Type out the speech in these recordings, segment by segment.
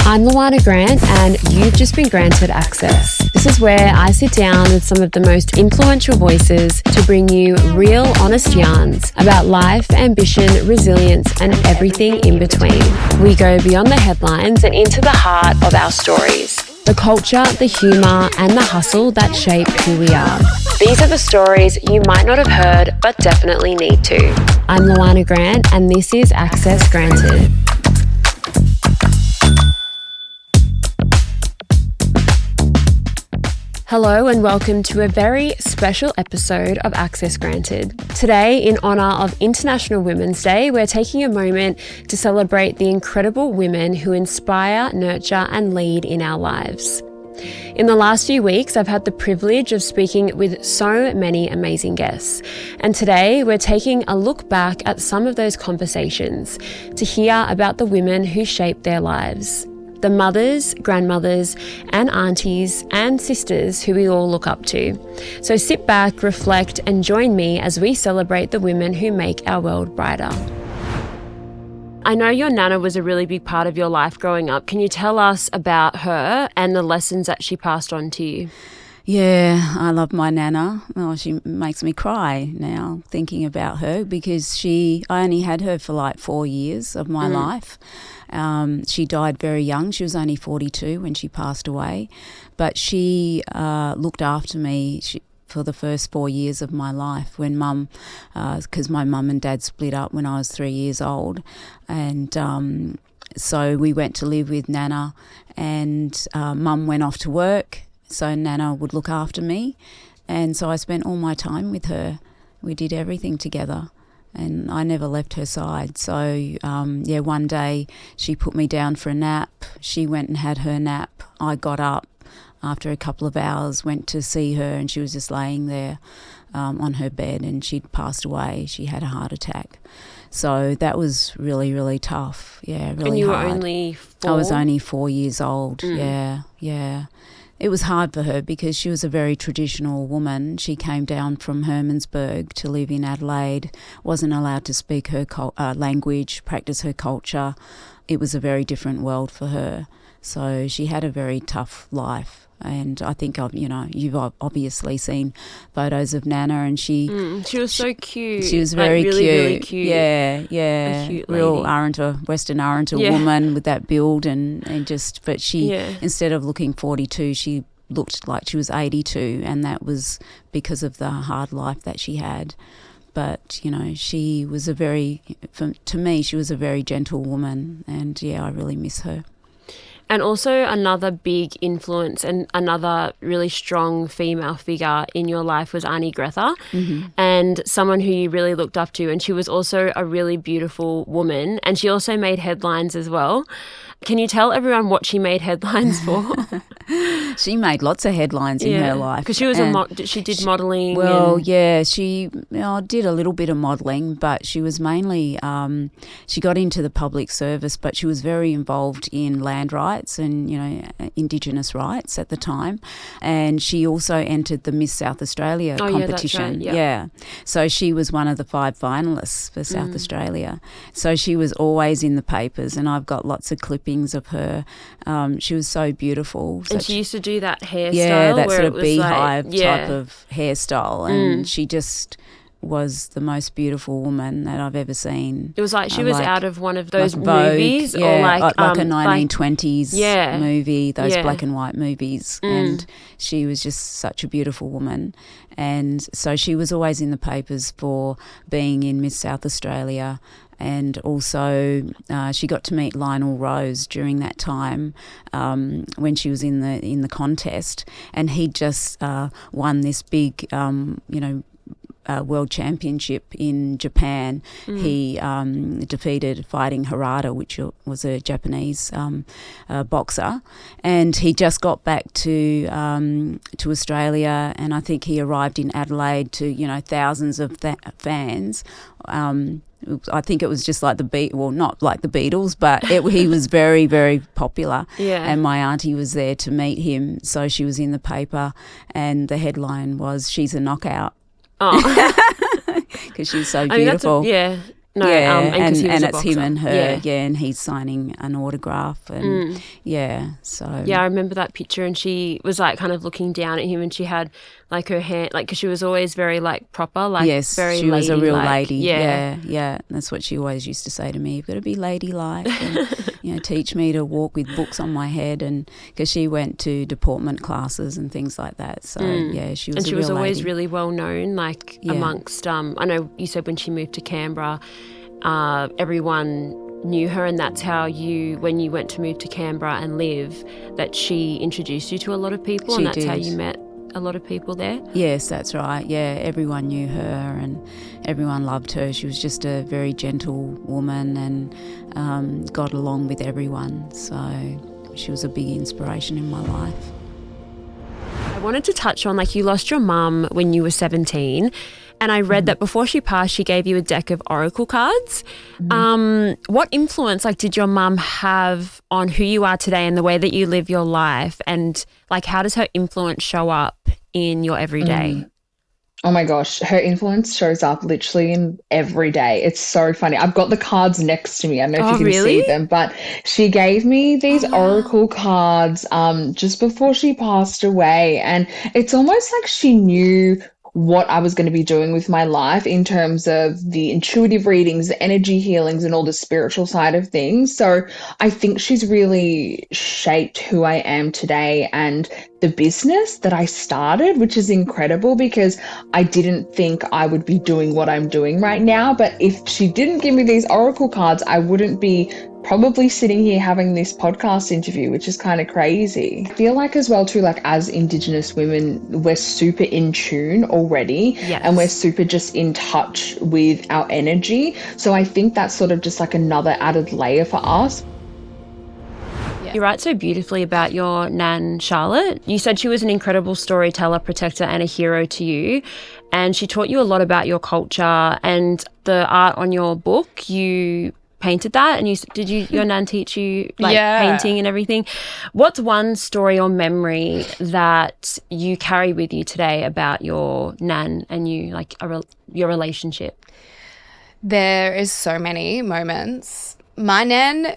I'm Lowanna Grant and you've just been granted access. This is where I sit down with some of the most influential voices to bring you real, honest yarns about life, ambition, resilience and everything in between. We go beyond the headlines and into the heart of our stories. The culture, the humour and the hustle that shape who we are. These are the stories you might not have heard but definitely need to. I'm Lowanna Grant and this is Access Granted. Hello and welcome to a very special episode of Access Granted. Today, in honour of International Women's Day, we're taking a moment to celebrate the incredible women who inspire, nurture and lead in our lives. In the last few weeks, I've had the privilege of speaking with so many amazing guests. And today, we're taking a look back at some of those conversations to hear about the women who shaped their lives. The mothers, grandmothers, and aunties and sisters who we all look up to. So sit back, reflect, and join me as we celebrate the women who make our world brighter. I know your Nana was a really big part of your life growing up. Can you tell us about her and the lessons that she passed on to you? Yeah, I love my Nana. Oh, she makes me cry now thinking about her because I only had her for like 4 years of my life. She died very young. She was only 42 when she passed away. But she looked after me for the first 4 years of my life when because my mum and dad split up when I was 3 years old. And so we went to live with Nana and mum went off to work. So Nana would look after me. And so I spent all my time with her. We did everything together. And I never left her side. So, one day she put me down for a nap. She went and had her nap. I got up after a couple of hours, went to see her, and she was just laying there on her bed and she'd passed away. She had a heart attack. So that was really, really tough. Yeah, really hard. And you were only 4? I was only 4 years old. Yeah. It was hard for her because she was a very traditional woman. She came down from Hermannsburg to live in Adelaide, wasn't allowed to speak her language, practice her culture. It was a very different world for her. So she had a very tough life. And I think, you've obviously seen photos of Nana and she was so cute. She was very really, cute. Really cute. Yeah. A cute lady. Real Western Arrernte woman with that build but she, instead of looking 42, she looked like she was 82 and that was because of the hard life that she had. But, she was to me, she was a very gentle woman and, I really miss her. And also another big influence and another really strong female figure in your life was Auntie Greta, and someone who you really looked up to. And she was also a really beautiful woman and she also made headlines as well. Can you tell everyone what she made headlines for? She made lots of headlines in her life. Because she was she did modelling. Well, she did a little bit of modelling, but she was mainly she got into the public service, but she was very involved in land rights and Indigenous rights at the time. And she also entered the Miss South Australia competition. Yeah, that's right. So she was one of the 5 finalists for South Australia. So she was always in the papers, and I've got lots of clippings of her. She was so beautiful. And she used to do that hairstyle. Yeah, that where sort it of was beehive type of hairstyle. And she just was the most beautiful woman that I've ever seen. It was like she was out of one of those like Vogue, movies or like a 1920s movie, those black and white movies. And she was just such a beautiful woman. And so she was always in the papers for being in Miss South Australia. And also she got to meet Lionel Rose during that time when she was in the contest, and he just won this big world championship in Japan. He defeated Fighting Harada, which was a Japanese boxer, and he just got back to Australia, and I think he arrived in Adelaide to thousands of fans. I think it was just like not like the Beatles, but he was very, very popular. Yeah. And my auntie was there to meet him, so she was in the paper, and the headline was "She's a knockout." Oh, because she's so beautiful. No, yeah, and 'cause he was a it's him boxer. and her, Yeah. and he's signing an autograph, and so Yeah, I remember that picture, and she was like kind of looking down at him, and she had like her hand, like, because she was always very like proper, like yes, very she was a real ladylike. lady. Yeah. Yeah, that's what she always used to say to me. You've got to be ladylike, and teach me to walk with books on my head, and because she went to deportment classes and things like that. So yeah, she was. And she a was real always lady. really well known, like amongst. I know you said when she moved to Canberra, everyone knew her, and that's how when you went to move to Canberra and live, that she introduced you to a lot of people, and that's how you met a lot of people there. Yes, that's right. Yeah, everyone knew her and everyone loved her. She was just a very gentle woman and got along with everyone. So she was a big inspiration in my life. I wanted to touch on, like, you lost your mum when you were 17, and I read that before she passed, she gave you a deck of oracle cards. What influence, like, did your mum have on who you are today and the way that you live your life? And, like, how does her influence show up in your everyday? Oh my gosh, her influence shows up literally in every day. It's so funny. I've got the cards next to me. I don't know if you can really? see them, but she gave me these oracle cards just before she passed away. And it's almost like she knew what I was going to be doing with my life in terms of the intuitive readings, the energy healings, and all the spiritual side of things. So I think she's really shaped who I am today and the business that I started, which is incredible because I didn't think I would be doing what I'm doing right now. But if she didn't give me these oracle cards, I wouldn't be probably sitting here having this podcast interview, which is kind of crazy. I feel like as well too, like as Indigenous women, we're super in tune already. Yes. And we're super just in touch with our energy. So I think that's sort of just like another added layer for us. You write so beautifully about your Nan Charlotte. You said she was an incredible storyteller, protector, and a hero to you. And she taught you a lot about your culture, and the art on your book, you painted that. And your Nan teach you painting and everything? What's one story or memory that you carry with you today about your Nan and you, like your relationship? There is so many moments. My Nan...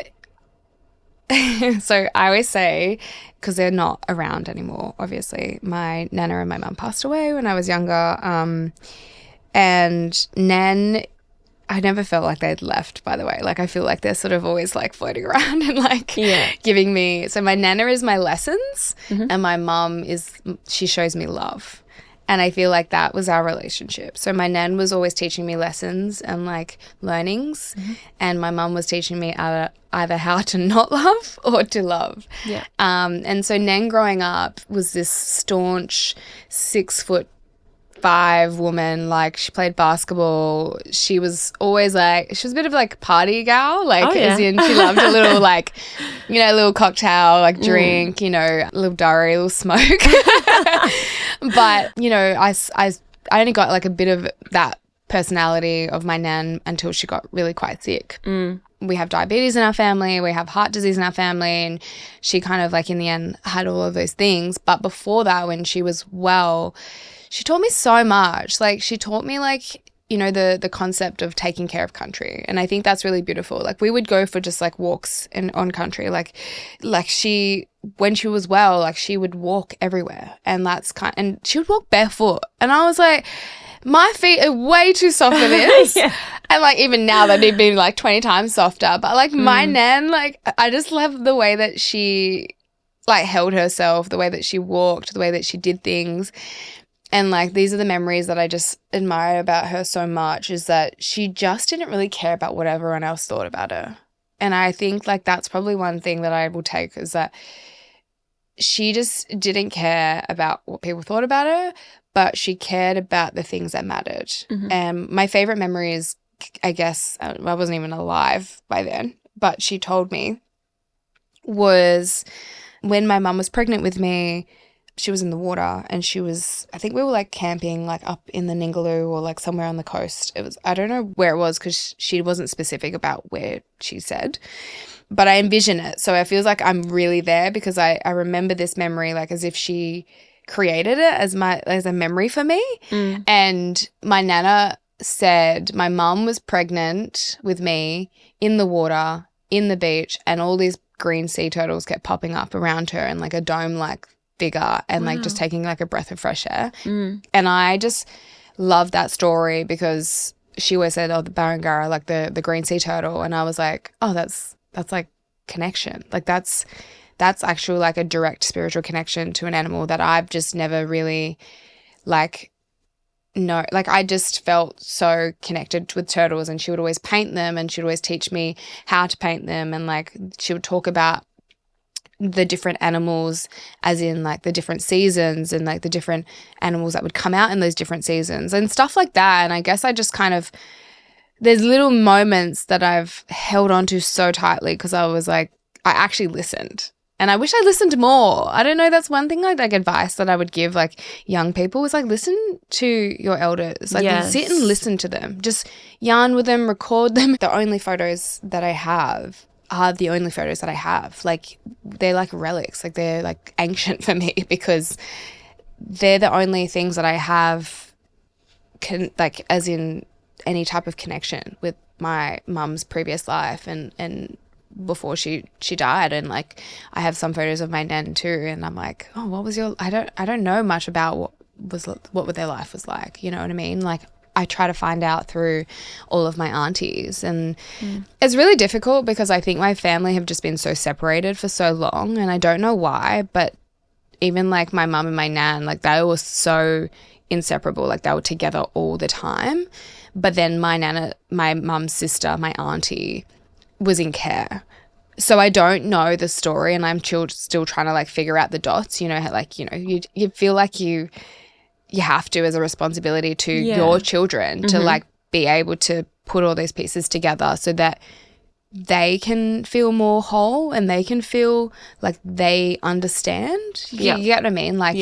So I always say, because they're not around anymore, obviously, my Nana and my mum passed away when I was younger. And Nan, I never felt like they'd left, by the way. Like, I feel like they're sort of always like floating around and like giving me. So my Nana is my lessons and my mum she shows me love. And I feel like that was our relationship. So my Nan was always teaching me lessons and like learnings, and my mum was teaching me either how to not love or to love. Yeah. And so Nan growing up was this staunch 6'5" woman. Like, she played basketball. She was always like, she was a bit of like party gal, like as in she loved a little like, a little cocktail, like drink, a little durry, a little smoke. But, I only got like a bit of that personality of my Nan until she got really quite sick. We have diabetes in our family, we have heart disease in our family, and she kind of like in the end had all of those things. But before that, when she was well, she taught me so much. Like, she taught me like, the concept of taking care of country. And I think that's really beautiful. Like, we would go for just like walks on country. Like she, when she was well, like she would walk everywhere, and and she would walk barefoot. And I was like, my feet are way too soft for this. And like, even now they need to be like 20 times softer. But like my Nan, like, I just love the way that she like held herself, the way that she walked, the way that she did things. And like, these are the memories that I just admire about her so much, is that she just didn't really care about what everyone else thought about her. And I think like that's probably one thing that I will take, is that she just didn't care about what people thought about her, but she cared about the things that mattered. And my favorite memory is, I guess, I wasn't even alive by then, but she told me, was when my mum was pregnant with me. She was in the water, and I think we were like camping like up in the Ningaloo or like somewhere on the coast. I don't know where it was, because she wasn't specific about where she said, but I envision it. So it feels like I'm really there, because I remember this memory like as if she created it as a memory for me. And my Nana said my mum was pregnant with me in the water, in the beach, and all these green sea turtles kept popping up around her in like a dome-like figure and like just taking like a breath of fresh air. And I just love that story because she always said, oh, the barangara, like the green sea turtle. And I was like, oh, that's like connection. Like that's actually like a direct spiritual connection to an animal that I've just never really like no, like I just felt so connected with turtles, and she would always paint them and she would always teach me how to paint them, and like she would talk about the different animals as in like the different seasons and like the different animals that would come out in those different seasons and stuff like that. And I guess I just kind of, there's little moments that I've held on to so tightly because I was like, I actually listened. And I wish I listened more. I don't know. That's one thing like advice that I would give like young people is like listen to your elders. Like sit and listen to them. Just yarn with them, record them. The only photos that I have are the only photos that I have. Like they're like relics. Like they're like ancient for me because they're the only things that I have like as in any type of connection with my mum's previous life and before she died. And like I have some photos of my nan too, and I'm like, oh, what was your I don't know much about what their life was like, you know what I mean? Like I try to find out through all of my aunties, and it's really difficult because I think my family have just been so separated for so long, and I don't know why, but even like my mum and my nan, like they were so inseparable, like they were together all the time. But then my nana, my mum's sister, my auntie was in care. So I don't know the story, and I'm still trying to like figure out the dots, you know, like, you know, you feel like you have to as a responsibility to your children to like be able to put all these pieces together so that they can feel more whole and they can feel like they understand. You get what I mean? Like,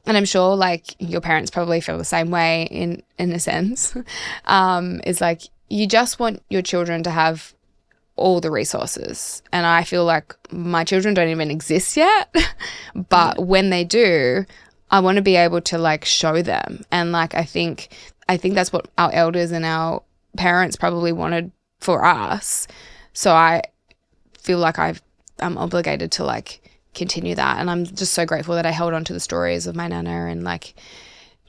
and I'm sure like your parents probably feel the same way in a sense. Is like you just want your children to have all the resources, and I feel like my children don't even exist yet, but when they do, I want to be able to like show them. And like I think that's what our elders and our parents probably wanted for us. So I feel like I'm obligated to like continue that, and I'm just so grateful that I held on to the stories of my nana and like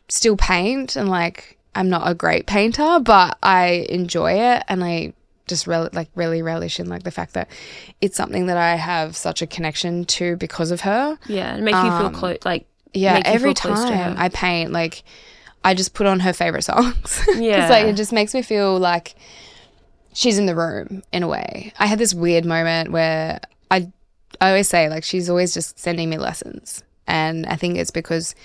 still paint. And like I'm not a great painter, but I enjoy it, and I just really relish in like the fact that it's something that I have such a connection to because of her. Yeah, and make you feel close. Like every time I paint, like I just put on her favorite songs. Because like it just makes me feel like she's in the room in a way. I had this weird moment where I always say like she's always just sending me lessons, and I think it's because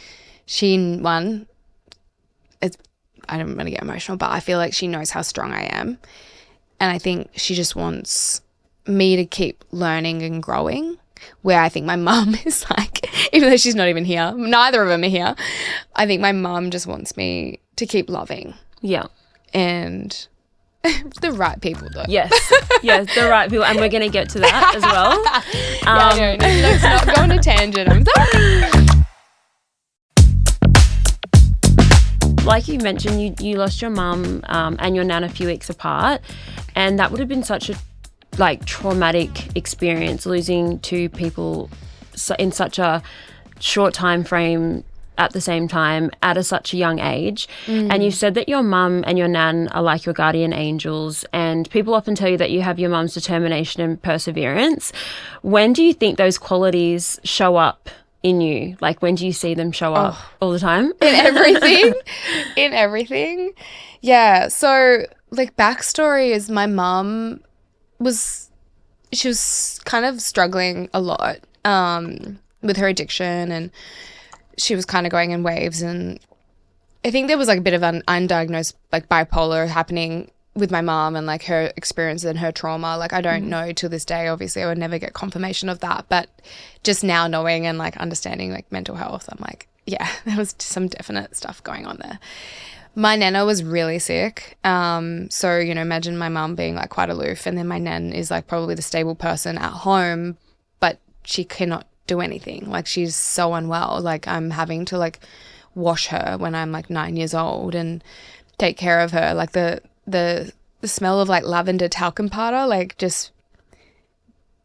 I don't want to get emotional, but I feel like she knows how strong I am. And I think she just wants me to keep learning and growing, where I think my mum is like, even though she's not even here, neither of them are here, I think my mum just wants me to keep loving. Yeah. And the right people though. Yes, the right people. And we're going to get to that as well. Let's not go on a tangent. I'm sorry. Like you mentioned, you lost your mum and your nan a few weeks apart, and that would have been such a like traumatic experience, losing two people in such a short time frame at the same time at such a young age. And you said that your mum and your nan are like your guardian angels, and people often tell you that you have your mum's determination and perseverance. When do you think those qualities show up in you? Like when do you see them show up? All the time? In everything. Yeah. So like backstory is my mum was kind of struggling a lot with her addiction, and she was kind of going in waves, and I think there was like a bit of an undiagnosed like bipolar happening with my mom and like her experience and her trauma. Like I don't know to this day, obviously I would never get confirmation of that, but just now knowing and like understanding like mental health, I'm like, yeah, there was some definite stuff going on there. My nana was really sick. So, you know, imagine my mum being like quite aloof, and then my nan is like probably the stable person at home, but she cannot do anything. Like she's so unwell. Like I'm having to like wash her when I'm like 9 years old, and take care of her. Like the smell of like lavender talcum powder, like just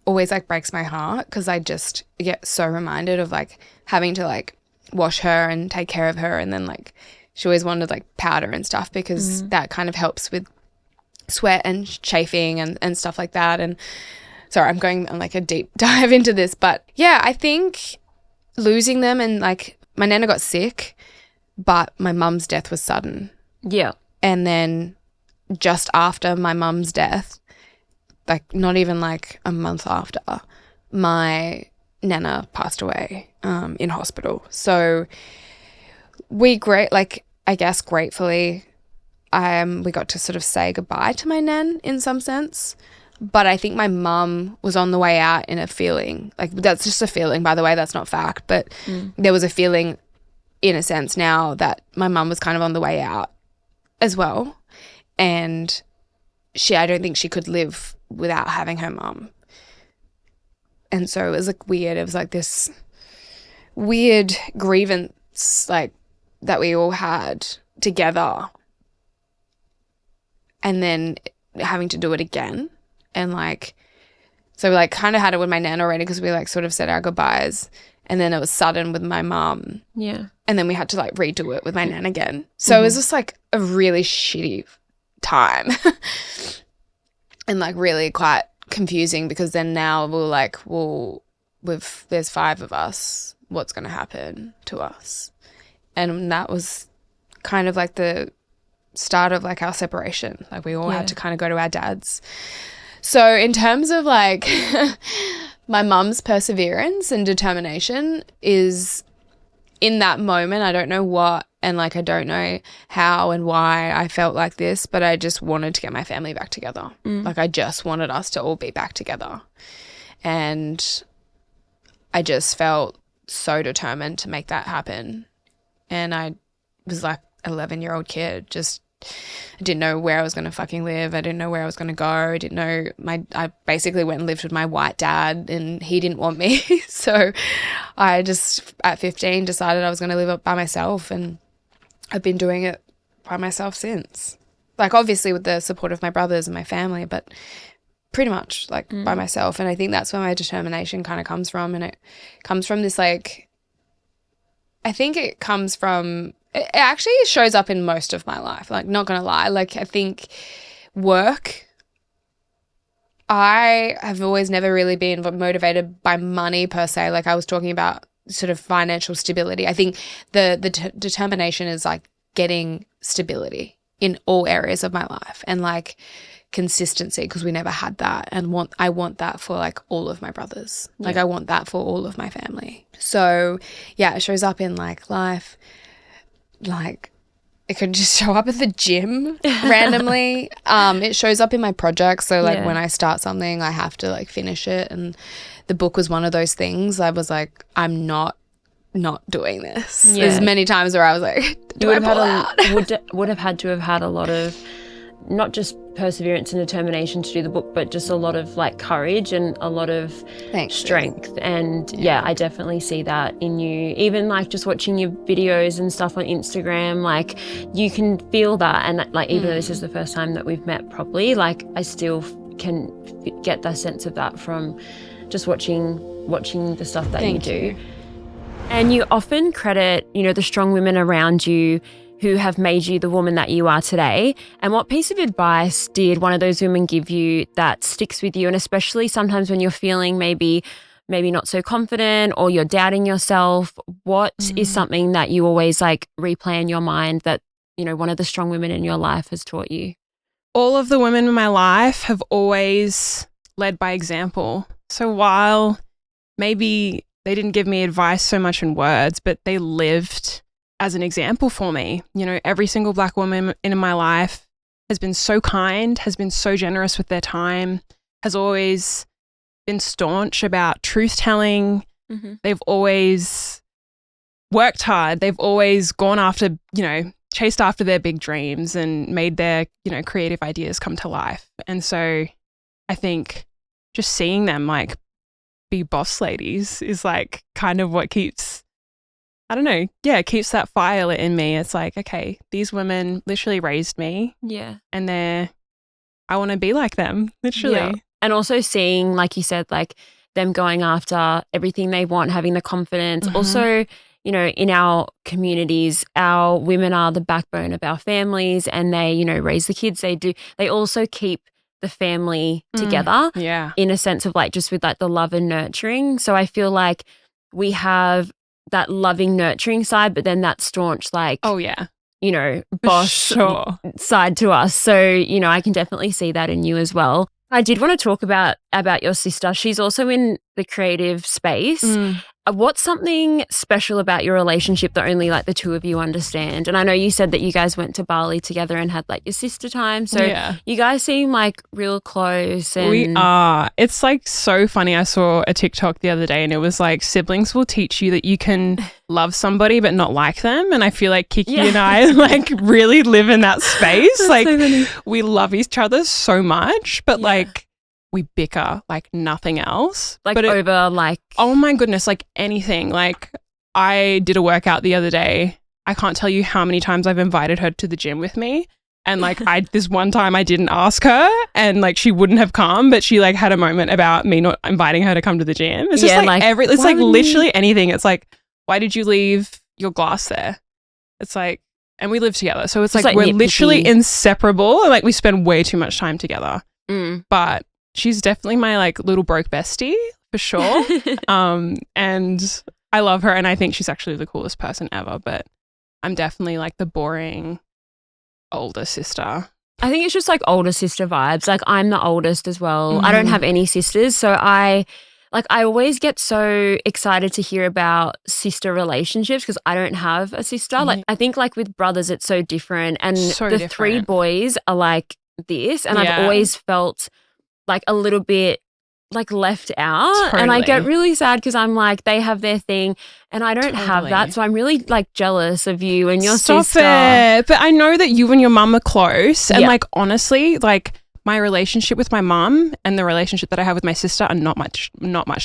always like breaks my heart because I just get so reminded of like having to like wash her and take care of her, and then like she always wanted like powder and stuff because that kind of helps with sweat and chafing and stuff like that. And sorry, I'm going on like a deep dive into this, but yeah, I think losing them, and like my nana got sick, but my mum's death was sudden. Yeah. And then just after my mum's death, like not even like a month after, my nana passed away in hospital. So we gratefully we got to sort of say goodbye to my nan in some sense. But I think my mum was on the way out in a feeling, like that's just a feeling, by the way, that's not fact, but there was a feeling in a sense now that my mum was kind of on the way out as well. And I don't think she could live without having her mum. And so it was like weird. It was like this weird grievance like that we all had together, and then having to do it again. And like, so we like kind of had it with my nan already because we like sort of said our goodbyes, and then it was sudden with my mum. Yeah. And then we had to like redo it with my nan again. So it was just like a really shitty time and like really quite confusing because then now we're like, well, there's 5 of us, what's going to happen to us? And that was kind of like the start of like our separation. Like we all had to kind of go to our dads. So in terms of like my mum's perseverance and determination is in that moment, I don't know what, and like I don't know how and why I felt like this, but I just wanted to get my family back together. Like I just wanted us to all be back together. And I just felt so determined to make that happen. And I was like 11-year-old kid, just I didn't know where I was going to fucking live. I didn't know where I was going to go. I didn't know I basically went and lived with my white dad and he didn't want me. So I just at 15 decided I was going to live up by myself, and I've been doing it by myself since. Like obviously with the support of my brothers and my family, but pretty much like by myself. And I think that's where my determination kind of comes from. And it comes from this like, I think it comes from, it actually shows up in most of my life, like not gonna lie. Like I think work, I have always never really been motivated by money per se. Like I was talking about sort of financial stability. I think the determination is like getting stability in all areas of my life and like consistency, because we never had that, and I want that for like all of my brothers. Like I want that for all of my family. So yeah, it shows up in like life. Like it could just show up at the gym randomly. It shows up in my projects. So like when I start something, I have to like finish it. And the book was one of those things. I was like, I'm not doing this. There's many times where I was like, would have had to have had a lot of not just perseverance and determination to do the book, but just a lot of like courage and a lot of strength. And I definitely see that in you. Even like just watching your videos and stuff on Instagram, like you can feel that. And like even though this is the first time that we've met properly, like I still can get that sense of that from just watching the stuff that you do. And you often credit, the strong women around you who have made you the woman that you are today. And what piece of advice did one of those women give you that sticks with you? And especially sometimes when you're feeling maybe not so confident or you're doubting yourself, what is something that you always like replay in your mind that, one of the strong women in your life has taught you? All of the women in my life have always led by example. So while maybe they didn't give me advice so much in words, but they lived as an example for me. Every single Black woman in my life has been so kind, has been so generous with their time, has always been staunch about truth telling. They've always worked hard. They've always gone after, chased after their big dreams and made their, creative ideas come to life. And so I think just seeing them like be boss ladies is like kind of what keeps I don't know. Yeah, it keeps that fire lit in me. It's like, okay, these women literally raised me. Yeah. And I want to be like them, literally. Yeah. And also seeing, like you said, like them going after everything they want, having the confidence. Also, you know, in our communities, our women are the backbone of our families, and they, you know, raise the kids. They also keep the family together. Yeah. In a sense of like just with like the love and nurturing. So I feel like we have that loving, nurturing side, but then that staunch, like, oh yeah, you know, boss side to us. So, you know, I can definitely see that in you as well. I did want to talk about your sister. She's also in the creative space. What's something special about your relationship that only like the two of you understand? And I know you said that you guys went to Bali together and had like your sister time. So you guys seem like real close. And we are. It's like so funny. I saw a TikTok the other day and it was like siblings will teach you that you can love somebody but not like them. And I feel like Kiki and I like really live in that space. That's like so we love each other so much, but like we bicker like nothing else. Like over like, oh my goodness, like anything. Like I did a workout the other day. I can't tell you how many times I've invited her to the gym with me. And like this one time I didn't ask her and like she wouldn't have come, but she like had a moment about me not inviting her to come to the gym. It's just it's like literally anything. It's like, why did you leave your glass there? It's like, and we live together. So it's like we're literally inseparable. Like we spend way too much time together. But she's definitely my like little broke bestie for sure. And I love her and I think she's actually the coolest person ever, but I'm definitely like the boring older sister. I think it's just like older sister vibes. Like I'm the oldest as well. I don't have any sisters. So I always get so excited to hear about sister relationships because I don't have a sister. Like I think like with brothers it's so different and the three boys are like this and I've always felt like a little bit like left out and I get really sad because I'm like they have their thing and I don't have that, so I'm really like jealous of you and your sister. It. But I know that you and your mum are close and like honestly like my relationship with my mum and the relationship that I have with my sister are not much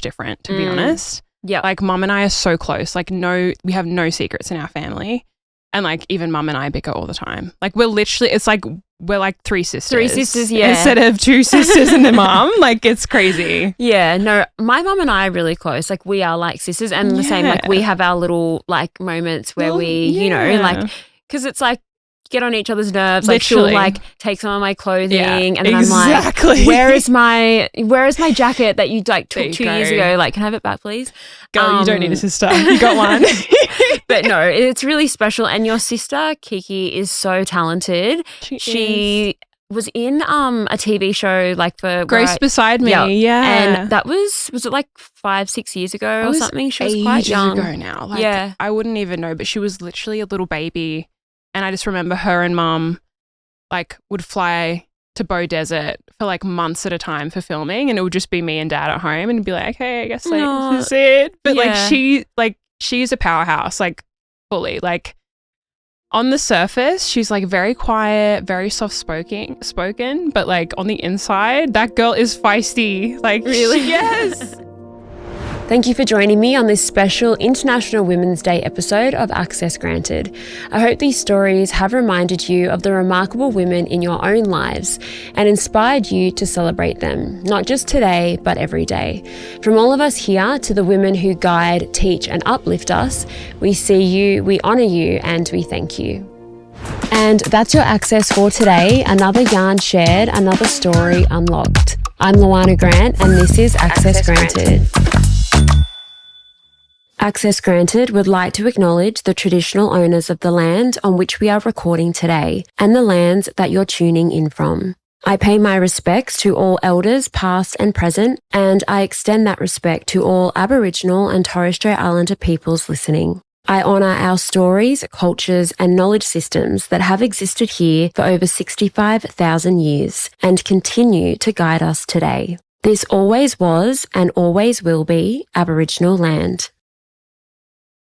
different, to be honest. Like mum and I are so close, like we have no secrets in our family. And like even mum and I bicker all the time. Like we're literally, it's like we're like three sisters. Instead of two sisters and the mum. Like it's crazy. Yeah, no, my mum and I are really close. Like we are like sisters and the same, like we have our little like moments where you know, like, because it's like get on each other's nerves. Like she'll like take some of my clothing and then I'm like, where is my jacket that you like took 2 years ago? Like, can I have it back, please? Girl, you don't need a sister. You got one. But no, it's really special. And your sister, Kiki, is so talented. She was in a TV show like for Grace Beside Me. Yeah. And that was it like 5-6 years ago or something? She was quite young. Ago now. Like, I wouldn't even know, but she was literally a little baby. And I just remember her and mum like would fly to Bow Desert for like months at a time for filming and it would just be me and dad at home and be like, okay, I guess like this is it. But she's a powerhouse, like fully. Like on the surface, she's like very quiet, very soft spoken, but like on the inside, that girl is feisty. Like really? Yes. Thank you for joining me on this special International Women's Day episode of Access Granted. I hope these stories have reminded you of the remarkable women in your own lives and inspired you to celebrate them, not just today, but every day. From all of us here to the women who guide, teach, and uplift us, we see you, we honour you, and we thank you. And that's your access for today. Another yarn shared, another story unlocked. I'm Lowanna Grant, and this is Access Granted. Access Granted would like to acknowledge the traditional owners of the land on which we are recording today and the lands that you're tuning in from. I pay my respects to all elders past and present, and I extend that respect to all Aboriginal and Torres Strait Islander peoples listening. I honour our stories, cultures and knowledge systems that have existed here for over 65,000 years and continue to guide us today. This always was and always will be Aboriginal land.